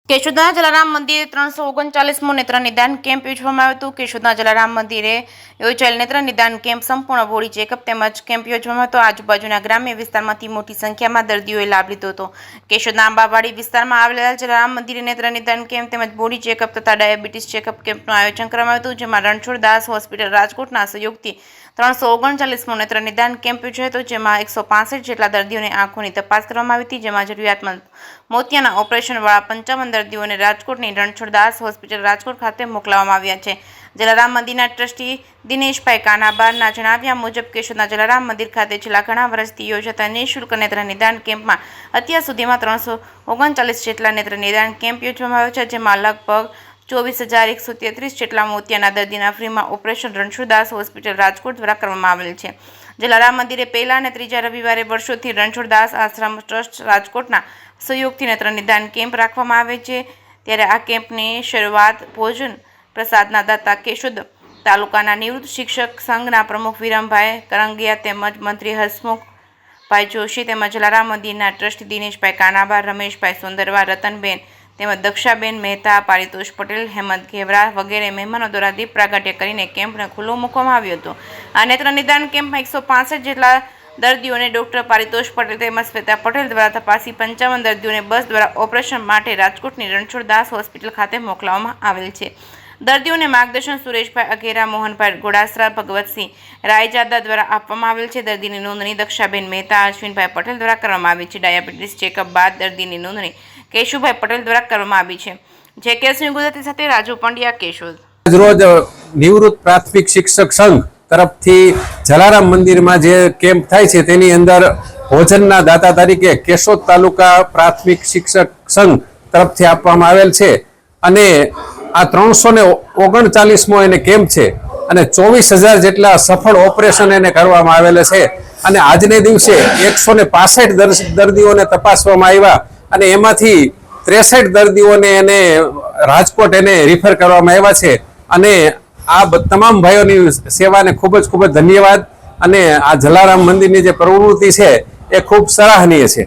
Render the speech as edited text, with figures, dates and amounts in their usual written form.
કેશોદના જલારામ મંદિરે 339મો નેત્ર નિદાન કેમ્પ યોજવામાં આવ્યો હતો। કેશોદના જલારામ મંદિરે યોજાયેલ નેત્ર નિદાન કેમ્પ સંપૂર્ણ બોડી ચેકઅપ તેમજ કેમ્પ યોજવામાં હતો। આજુબાજુના ગ્રામ્ય વિસ્તારમાંથી મોટી સંખ્યામાં દર્દીઓએ લાભ લીધો હતો। કેશોદના આંબાવાડી વિસ્તારમાં આવેલા જલારામ મંદિરે નેત્ર નિદાન કેમ્પ તેમજ બોડી ચેકઅપ તથા ડાયાબિટીસ ચેકઅપ કેમ્પનું આયોજન કરવામાં આવ્યું હતું, જેમાં રણછોડદાસ હોસ્પિટલ રાજકોટના સહયોગથી 339મો નેત્ર નિદાન કેમ્પ યોજાયો હતો, જેમાં 165 જેટલા દર્દીઓને આંખોની તપાસ કરવામાં આવી હતી, જેમાં જરૂરિયાતમંદ મોતિયાના ઓપરેશનવાળા 55 દર્દીઓને રાજકોટની રણછોડદાસ હોસ્પિટલ રાજકોટ ખાતે મોકલવામાં આવ્યા છે। જલારામ મંદિરના ટ્રસ્ટી દિનેશભાઈ કાનાબારના જણાવ્યા મુજબ કેશોદના જલારામ મંદિર ખાતે છેલ્લા ઘણા વર્ષથી યોજાતા નિઃશુલ્ક નેત્ર નિદાન કેમ્પમાં અત્યાર સુધીમાં 339 જેટલા નેત્ર નિદાન કેમ્પ યોજવામાં આવ્યો છે, જેમાં લગભગ 24,133 જેટલા મોતિયાના દર્દીના ફ્રીમાં ઓપરેશન રણછોડદાસ હોસ્પિટલ રાજકોટ દ્વારા કરવામાં આવેલ છે। જલારામ મંદિરે પહેલા અને ત્રીજા રવિવારે વર્ષોથી રણછોડદાસ આશ્રમ ટ્રસ્ટ રાજકોટના સહયોગથી નેત્ર નિદાન કેમ્પ રાખવામાં આવે છે, ત્યારે આ કેમ્પની શરૂઆત ભોજન પ્રસાદના દાતા કેશોદ તાલુકાના નિવૃત્ત શિક્ષક સંઘના પ્રમુખ વિરમભાઈ કરંગિયા તેમજ મંત્રી હસમુખભાઈ જોશી તેમજ જલારામ મંદિરના ટ્રસ્ટી દિનેશભાઈ કાનાબા, રમેશભાઈ સુંદરવા, રતનબેન તેમજ દક્ષાબેન મહેતા, પારિતોષ પટેલ, હેમંત ઘેવરા વગેરે મહેમાનો દ્વારા દીપ પ્રાગટ્ય કરીને કેમ્પને ખુલ્લો મૂકવામાં આવ્યો હતો। આ નેત્ર નિદાન કેમ્પમાં 165 જેટલા દર્દીઓને ડોક્ટર પારિતોષ પટેલ તેમજ શ્વેતા પટેલ દ્વારા તપાસી 55 દર્દીઓને બસ દ્વારા ઓપરેશન માટે રાજકોટની રણછોડદાસ હોસ્પિટલ ખાતે મોકલવામાં આવેલ છે। દર્દીઓને માર્ગદર્શન સુરેશભાઈ અઘેરા, મોહનભાઈ ગોડાસરા, ભગવતસિંહ રાયજાદા દ્વારા આપવામાં આવેલ છે। દર્દીની નોંધણી દક્ષાબેન મહેતા, અશ્વિનભાઈ પટેલ દ્વારા કરવામાં આવી છે। ડાયાબિટીસ ચેકઅપ બાદ દર્દીની નોંધણી કેશુભાઈ પટેલ દ્વારા કરવામાં આવી છે। જે કેસની ગુજરાતી સાથે રાજુ પંડ્યા, કેશોદ। રોજ નિવૃત્ત પ્રાથમિક શિક્ષક સંઘ તરફથી જલારામ મંદિરમાં જે કેમ્પ થાય છે તેની અંદર ભોજનના દાતા તરીકે કેશોદ તાલુકા પ્રાથમિક શિક્ષક સંઘ તરફથી આપવામાં આવેલ છે અને આ 339મો એને કેમ્પ છે અને 24,000 જેટલા સફળ ઓપરેશન એને કરવામાં આવેલા છે અને આજને દિવસે 165 દર્દીઓને તપાસવામાં આવ્યા અને એમાંથી 63 દર્દીઓને એને રાજકોટ એને રિફર કરવામાં આવ્યા છે અને આ તમામ ભાઈઓની સેવાને ખૂબ જ ધન્યવાદ અને આ જલારામ મંદિરની જે પ્રવૃત્તિ છે એ ખૂબ સરાહનીય છે।